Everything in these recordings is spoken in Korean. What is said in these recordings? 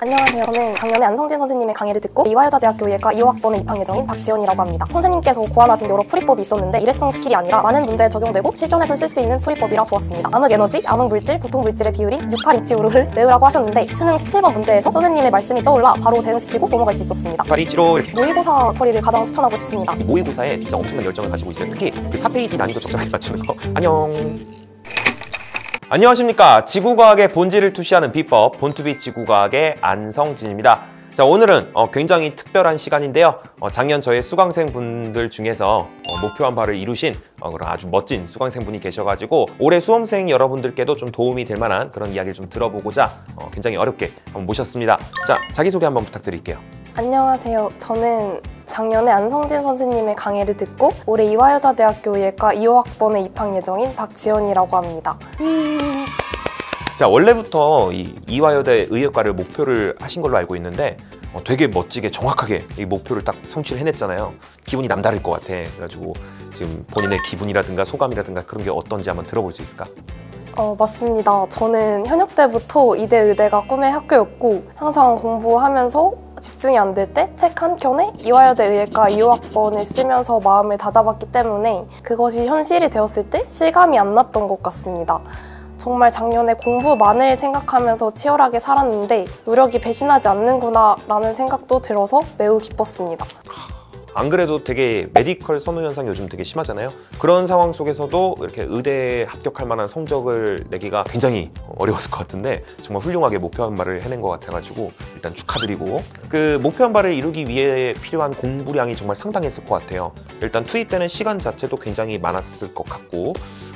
안녕하세요. 저는 작년에 안성진 선생님의 강의를 듣고 이화여자대학교 예과 2호학번에 입학 예정인 박지연이라고 합니다. 선생님께서 고안하신 여러 풀이법이 있었는데 일회성 스킬이 아니라 많은 문제에 적용되고 실전에서 쓸 수 있는 풀이법이라 좋았습니다. 암흑에너지, 암흑물질, 보통물질의 비율인 6827호를 외우라고 하셨는데 수능 17번 문제에서 선생님의 말씀이 떠올라 바로 대응시키고 넘어갈 수 있었습니다. 6827호 이렇게 모의고사 풀이를 가장 추천하고 싶습니다. 모의고사에 진짜 엄청난 열정을 가지고 있어요. 특히 그 4페이지 난이도 적절하게 맞추는 거. 안녕. 안녕하십니까. 지구과학의 본질을 투시하는 비법, 본투비 지구과학의 안성진입니다. 자, 오늘은 굉장히 특별한 시간인데요. 작년 저의 수강생분들 중에서 목표한 바를 이루신 그런 아주 멋진 수강생분이 계셔가지고 올해 수험생 여러분들께도 좀 도움이 될 만한 그런 이야기를 좀 들어보고자 굉장히 어렵게 한번 모셨습니다. 자, 자기소개 한번 부탁드릴게요. 안녕하세요. 저는 작년에 안성진 선생님의 강의를 듣고 올해 이화여자대학교 예과 2호학번에 입학 예정인 박지연이라고 합니다. 자, 원래부터 이 이화여대 의예과를 목표를 하신 걸로 알고 있는데 되게 멋지게 정확하게 이 목표를 딱 성취를 해냈잖아요. 기분이 남다를 것 같아. 그래가지고 지금 본인의 기분이라든가 소감이라든가 그런 게 어떤지 한번 들어볼 수 있을까? 맞습니다. 저는 현역 때부터 이대 의대가 꿈의 학교였고 항상 공부하면서 집중이 안 될 때 책 한 켠에 이화여대 의예과 2호학번을 쓰면서 마음을 다잡았기 때문에 그것이 현실이 되었을 때 실감이 안 났던 것 같습니다. 정말 작년에 공부만을 생각하면서 치열하게 살았는데 노력이 배신하지 않는구나 라는 생각도 들어서 매우 기뻤습니다. 안 그래도 되게 메디컬 선호 현상이 요즘 되게 심하잖아요. 그런 상황 속에서도 이렇게 의대에 합격할 만한 성적을 내기가 굉장히 어려웠을 것 같은데 정말 훌륭하게 목표한 바를 해낸 것 같아가지고 일단 축하드리고, 그 목표한 바를 이루기 위해 필요한 공부량이 정말 상당했을 것 같아요. 일단 투입되는 시간 자체도 굉장히 많았을 것 같고,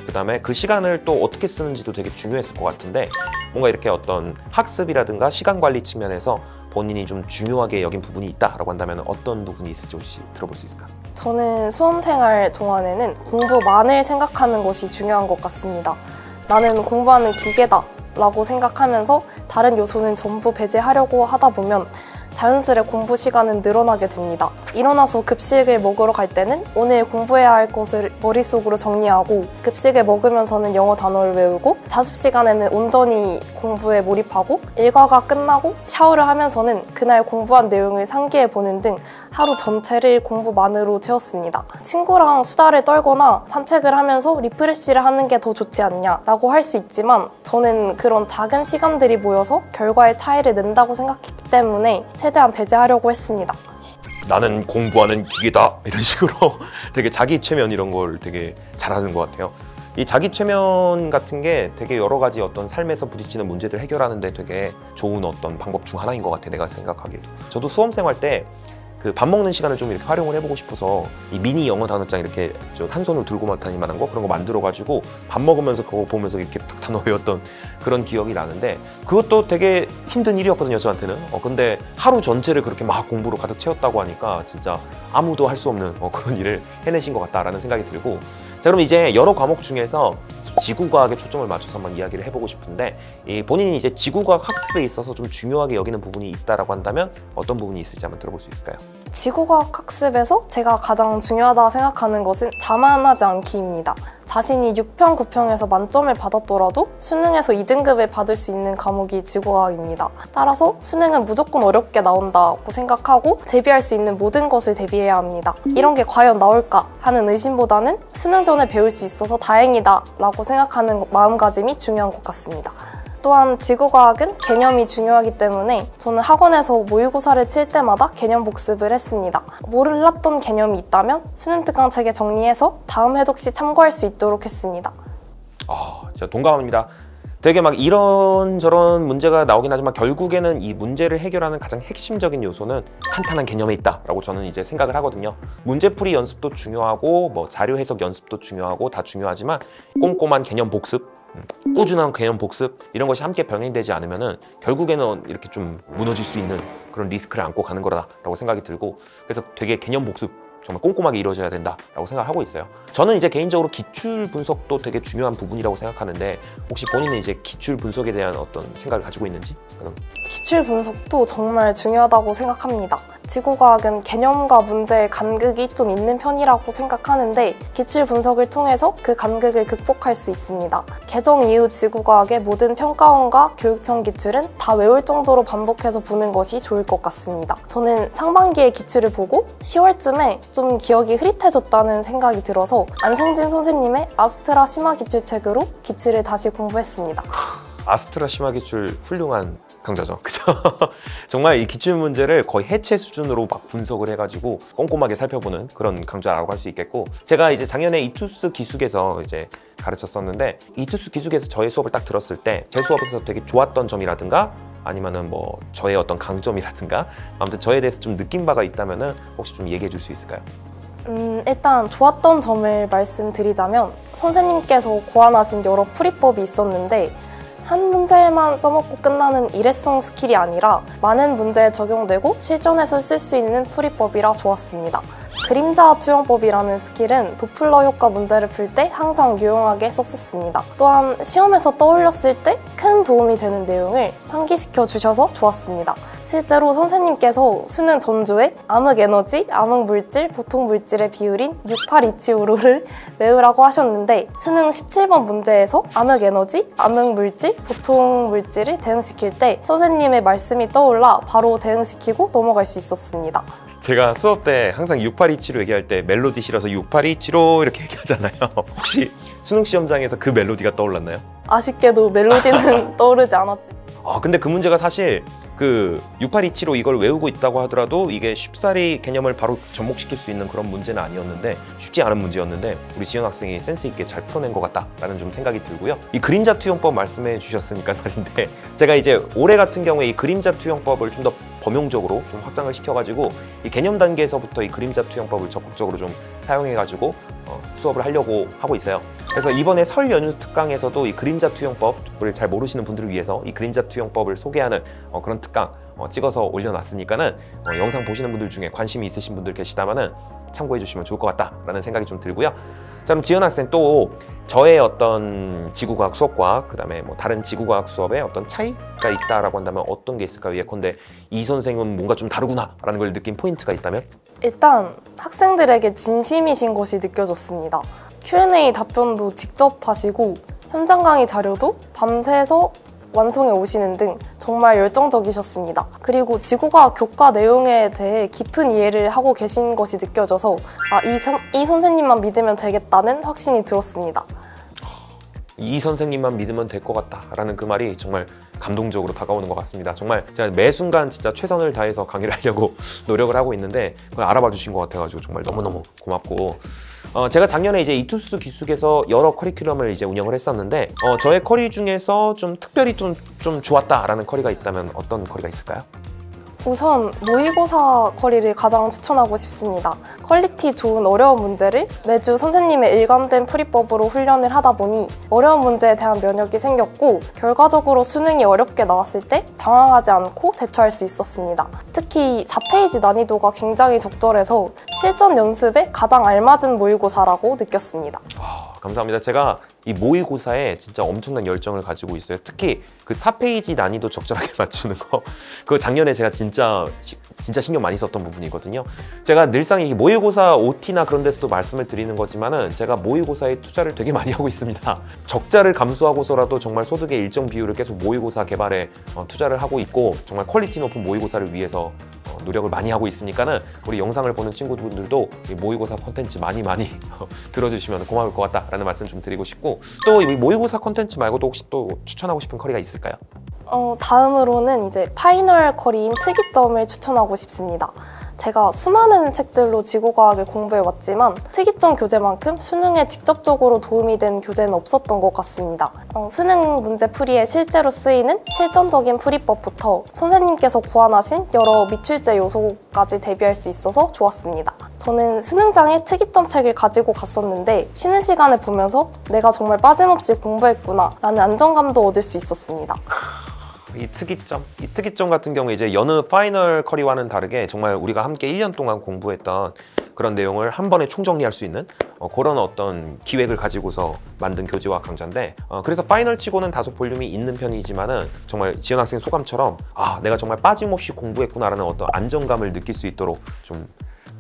그 다음에 그 시간을 또 어떻게 쓰는지도 되게 중요했을 것 같은데 뭔가 이렇게 어떤 학습이라든가 시간 관리 측면에서 본인이 좀 중요하게 여긴 부분이 있다라고 한다면 어떤 부분이 있을지 혹시 들어볼 수 있을까? 저는 수험생활 동안에는 공부만을 생각하는 것이 중요한 것 같습니다. 나는 공부하는 기계다 라고 생각하면서 다른 요소는 전부 배제하려고 하다 보면 자연스레 공부 시간은 늘어나게 됩니다. 일어나서 급식을 먹으러 갈 때는 오늘 공부해야 할 것을 머릿속으로 정리하고 급식을 먹으면서는 영어 단어를 외우고 자습 시간에는 온전히 공부에 몰입하고 일과가 끝나고 샤워를 하면서는 그날 공부한 내용을 상기해보는 등 하루 전체를 공부만으로 채웠습니다. 친구랑 수다를 떨거나 산책을 하면서 리프레시를 하는 게 더 좋지 않냐라고 할 수 있지만 저는 그런 작은 시간들이 모여서 결과의 차이를 낸다고 생각했기 때문에 최대한 배제하려고 했습니다. 나는 공부하는 기계다 이런 식으로 되게 자기 최면 이런 걸 되게 잘하는 것 같아요. 이 자기 최면 같은 게 되게 여러 가지 어떤 삶에서 부딪히는 문제들 해결하는 데 되게 좋은 어떤 방법 중 하나인 것 같아, 내가 생각하기에도. 저도 수험생활 때 그 밥 먹는 시간을 좀 이렇게 활용을 해보고 싶어서 이 미니 영어 단어장 이렇게 한 손으로 들고 다니만한 거 그런 거 만들어가지고 밥 먹으면서 그거 보면서 이렇게 탁 단어 외웠던 그런 기억이 나는데 그것도 되게 힘든 일이었거든요, 저한테는. 근데 하루 전체를 그렇게 막 공부로 가득 채웠다고 하니까 진짜 아무도 할 수 없는 그런 일을 해내신 것 같다라는 생각이 들고, 자, 그럼 이제 여러 과목 중에서 지구과학에 초점을 맞춰서 한번 이야기를 해보고 싶은데 이 본인이 이제 지구과학 학습에 있어서 좀 중요하게 여기는 부분이 있다라고 한다면 어떤 부분이 있을지 한번 들어볼 수 있을까요? 지구과학 학습에서 제가 가장 중요하다 생각하는 것은 자만하지 않기입니다. 자신이 6평, 9평에서 만점을 받았더라도 수능에서 2등급을 받을 수 있는 과목이 지구과학입니다. 따라서 수능은 무조건 어렵게 나온다고 생각하고 대비할 수 있는 모든 것을 대비해야 합니다. 이런 게 과연 나올까 하는 의심보다는 수능 전에 배울 수 있어서 다행이다 라고 생각하는 마음가짐이 중요한 것 같습니다. 또한 지구과학은 개념이 중요하기 때문에 저는 학원에서 모의고사를 칠 때마다 개념 복습을 했습니다. 몰랐던 개념이 있다면 수능 특강 책에 정리해서 다음 해독 시 참고할 수 있도록 했습니다. 진짜 동감합니다. 되게 막 이런저런 문제가 나오긴 하지만 결국에는 이 문제를 해결하는 가장 핵심적인 요소는 탄탄한 개념에 있다라고 저는 이제 생각을 하거든요. 문제풀이 연습도 중요하고 뭐 자료 해석 연습도 중요하고 다 중요하지만 꼼꼼한 개념 복습, 꾸준한 개념 복습 이런 것이 함께 병행되지 않으면은 결국에는 이렇게 좀 무너질 수 있는 그런 리스크를 안고 가는 거라고 생각이 들고, 그래서 되게 개념 복습 정말 꼼꼼하게 이루어져야 된다라고 생각을 하고 있어요. 저는 이제 개인적으로 기출 분석도 되게 중요한 부분이라고 생각하는데 혹시 본인은 이제 기출 분석에 대한 어떤 생각을 가지고 있는지? 그럼. 기출 분석도 정말 중요하다고 생각합니다. 지구과학은 개념과 문제의 간극이 좀 있는 편이라고 생각하는데 기출 분석을 통해서 그 간극을 극복할 수 있습니다. 개정 이후 지구과학의 모든 평가원과 교육청 기출은 다 외울 정도로 반복해서 보는 것이 좋을 것 같습니다. 저는 상반기에 기출을 보고 10월쯤에 좀 기억이 흐릿해졌다는 생각이 들어서 안성진 선생님의 아스트라 심화 기출책으로 기출을 다시 공부했습니다. 아스트라 심화 기출 훌륭한 강좌죠. 그죠? 정말 이 기출 문제를 거의 해체 수준으로 막 분석을 해가지고 꼼꼼하게 살펴보는 그런 강좌라고 할 수 있겠고, 제가 이제 작년에 이투스 기숙에서 이제 가르쳤었는데 이투스 기숙에서 저의 수업을 딱 들었을 때 제 수업에서 되게 좋았던 점이라든가 아니면은 뭐 저의 어떤 강점이라든가 아무튼 저에 대해서 좀 느낀 바가 있다면은 혹시 좀 얘기해 줄 수 있을까요? 일단 좋았던 점을 말씀드리자면 선생님께서 고안하신 여러 풀이법이 있었는데 한 문제만 써먹고 끝나는 일회성 스킬이 아니라 많은 문제에 적용되고 실전에서 쓸 수 있는 풀이법이라 좋았습니다. 그림자 투영법이라는 스킬은 도플러 효과 문제를 풀 때 항상 유용하게 썼었습니다. 또한 시험에서 떠올렸을 때 큰 도움이 되는 내용을 상기시켜 주셔서 좋았습니다. 실제로 선생님께서 수능 전조에 암흑에너지, 암흑물질, 보통물질의 비율인 6827를 외우라고 하셨는데 수능 17번 문제에서 암흑에너지, 암흑물질, 보통물질을 대응시킬 때 선생님의 말씀이 떠올라 바로 대응시키고 넘어갈 수 있었습니다. 제가 수업 때 항상 6827로 얘기할 때 멜로디 실어서 6827로 이렇게 얘기하잖아요. 혹시 수능 시험장에서 그 멜로디가 떠올랐나요? 아쉽게도 멜로디는 떠오르지 않았지. 근데 그 문제가 사실 그 6827로 이걸 외우고 있다고 하더라도 이게 쉽사리 개념을 바로 접목시킬 수 있는 그런 문제는 아니었는데 쉽지 않은 문제였는데 우리 지현 학생이 센스 있게 잘 풀어낸 것 같다라는 좀 생각이 들고요. 이 그림자 투영법 말씀해 주셨으니까 말인데 제가 이제 올해 같은 경우에 이 그림자 투영법을 좀 더 범용적으로 좀 확장을 시켜가지고 이 개념 단계에서부터 이 그림자 투영법을 적극적으로 좀 사용해가지고 수업을 하려고 하고 있어요. 그래서 이번에 설 연휴 특강에서도 이 그림자 투영법을 잘 모르시는 분들을 위해서 이 그림자 투영법을 소개하는 그런 특강 찍어서 올려놨으니까는 영상 보시는 분들 중에 관심이 있으신 분들 계시다면은 참고해 주시면 좋을 것 같다라는 생각이 좀 들고요. 자, 그럼 지현 학생 또 저의 어떤 지구과학 수업과 그다음에 뭐 다른 지구과학 수업에 어떤 차이가 있다라고 한다면 어떤 게 있을까요? 예컨대 이 선생은 뭔가 좀 다르구나라는 걸 느낀 포인트가 있다면? 일단 학생들에게 진심이신 것이 느껴졌습니다. Q&A 답변도 직접 하시고 현장 강의 자료도 밤새서 완성해 오시는 등 정말 열정적이셨습니다. 그리고 지구과학 교과 내용에 대해 깊은 이해를 하고 계신 것이 느껴져서 이 선생님만 믿으면 되겠다는 확신이 들었습니다. 이 선생님만 믿으면 될 것 같다라는 그 말이 정말 감동적으로 다가오는 것 같습니다. 정말 제가 매 순간 진짜 최선을 다해서 강의를 하려고 노력을 하고 있는데 그걸 알아봐 주신 것 같아가지고 정말 너무너무 고맙고, 제가 작년에 이제 이투스 기숙에서 여러 커리큘럼을 이제 운영을 했었는데 저의 커리 중에서 좀 특별히 좀 좋았다라는 커리가 있다면 어떤 커리가 있을까요? 우선 모의고사 커리를 가장 추천하고 싶습니다. 퀄리티 좋은 어려운 문제를 매주 선생님의 일관된 풀이법으로 훈련을 하다 보니 어려운 문제에 대한 면역이 생겼고 결과적으로 수능이 어렵게 나왔을 때 당황하지 않고 대처할 수 있었습니다. 특히 4페이지 난이도가 굉장히 적절해서 실전 연습에 가장 알맞은 모의고사라고 느꼈습니다. 감사합니다. 제가 이 모의고사에 진짜 엄청난 열정을 가지고 있어요. 특히 그 4페이지 난이도 적절하게 맞추는 거, 그거 작년에 제가 진짜 신경 많이 썼던 부분이거든요. 제가 늘상 이 모의고사 OT나 그런 데서도 말씀을 드리는 거지만은 제가 모의고사에 투자를 되게 많이 하고 있습니다. 적자를 감수하고서라도 정말 소득의 일정 비율을 계속 모의고사 개발에 투자를 하고 있고 정말 퀄리티 높은 모의고사를 위해서 노력을 많이 하고 있으니까는 우리 영상을 보는 친구분들도 이 모의고사 콘텐츠 많이 들어주시면 고마울 것 같다라는 말씀 좀 드리고 싶고, 또 이 모의고사 콘텐츠 말고도 혹시 또 추천하고 싶은 커리가 있을까요? 다음으로는 이제 파이널 커리인 특이점을 추천하고 싶습니다. 제가 수많은 책들로 지구과학을 공부해왔지만 특이점 교재만큼 수능에 직접적으로 도움이 된 교재는 없었던 것 같습니다. 수능 문제 풀이에 실제로 쓰이는 실전적인 풀이법부터 선생님께서 고안하신 여러 미출제 요소까지 대비할 수 있어서 좋았습니다. 저는 수능장에 특이점 책을 가지고 갔었는데 쉬는 시간에 보면서 내가 정말 빠짐없이 공부했구나 라는 안정감도 얻을 수 있었습니다. 이 특이점 같은 경우에 이제 여느 파이널 커리와는 다르게 정말 우리가 함께 1년 동안 공부했던 그런 내용을 한 번에 총정리할 수 있는 그런 어떤 기획을 가지고서 만든 교재와 강좌인데 그래서 파이널 치고는 다소 볼륨이 있는 편이지만은 정말 지연 학생 소감처럼 내가 정말 빠짐없이 공부했구나라는 어떤 안정감을 느낄 수 있도록 좀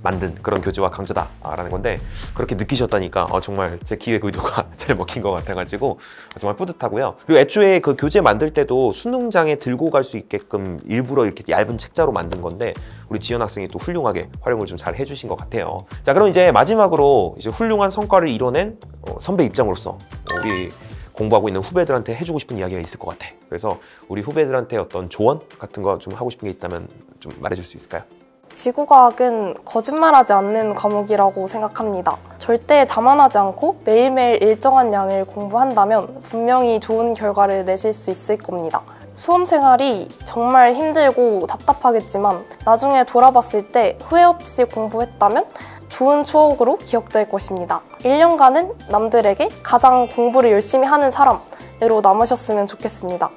만든 그런 교재와 강좌다라는 건데 그렇게 느끼셨다니까 정말 제 기획 의도가 잘 먹힌 것 같아가지고 정말 뿌듯하고요. 그리고 애초에 그 교재 만들 때도 수능장에 들고 갈 수 있게끔 일부러 이렇게 얇은 책자로 만든 건데 우리 지연 학생이 또 훌륭하게 활용을 좀 잘 해주신 것 같아요. 자, 그럼 이제 마지막으로 이제 훌륭한 성과를 이뤄낸 선배 입장으로서 우리 공부하고 있는 후배들한테 해주고 싶은 이야기가 있을 것 같아. 그래서 우리 후배들한테 어떤 조언 같은 거 좀 하고 싶은 게 있다면 좀 말해줄 수 있을까요? 지구과학은 거짓말하지 않는 과목이라고 생각합니다. 절대 자만하지 않고 매일매일 일정한 양을 공부한다면 분명히 좋은 결과를 내실 수 있을 겁니다. 수험 생활이 정말 힘들고 답답하겠지만 나중에 돌아봤을 때 후회 없이 공부했다면 좋은 추억으로 기억될 것입니다. 1년간은 남들에게 가장 공부를 열심히 하는 사람으로 남으셨으면 좋겠습니다.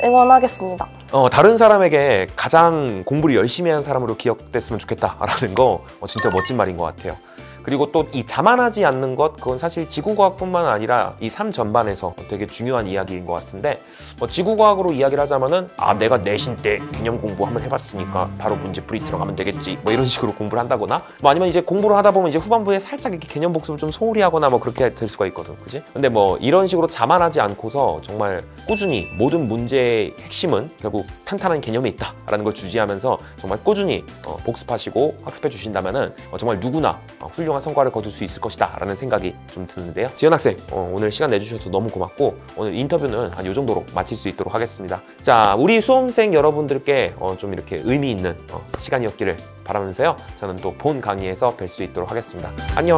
응원하겠습니다. 다른 사람에게 가장 공부를 열심히 한 사람으로 기억됐으면 좋겠다라는 거 진짜 멋진 말인 것 같아요. 그리고 또 이 자만하지 않는 것, 그건 사실 지구과학뿐만 아니라 이 삶 전반에서 되게 중요한 이야기인 것 같은데 지구과학으로 이야기를 하자면은 내가 내신 때 개념 공부 한번 해봤으니까 바로 문제 풀이 들어가면 되겠지 이런 식으로 공부를 한다거나 아니면 이제 공부를 하다 보면 이제 후반부에 살짝 이렇게 개념 복습을 좀 소홀히 하거나 그렇게 될 수가 있거든, 그지? 근데 이런 식으로 자만하지 않고서 정말 꾸준히 모든 문제의 핵심은 결국 탄탄한 개념에 있다라는 걸 주지하면서 정말 꾸준히 복습하시고 학습해 주신다면은 정말 누구나 훌륭한 성과를 거둘 수 있을 것이다 라는 생각이 좀 드는데요. 지연 학생 오늘 시간 내주셔서 너무 고맙고 오늘 인터뷰는 한 이 정도로 마칠 수 있도록 하겠습니다. 자, 우리 수험생 여러분들께 좀 이렇게 의미 있는 시간이었기를 바라면서요. 저는 또 본 강의에서 뵐 수 있도록 하겠습니다. 안녕.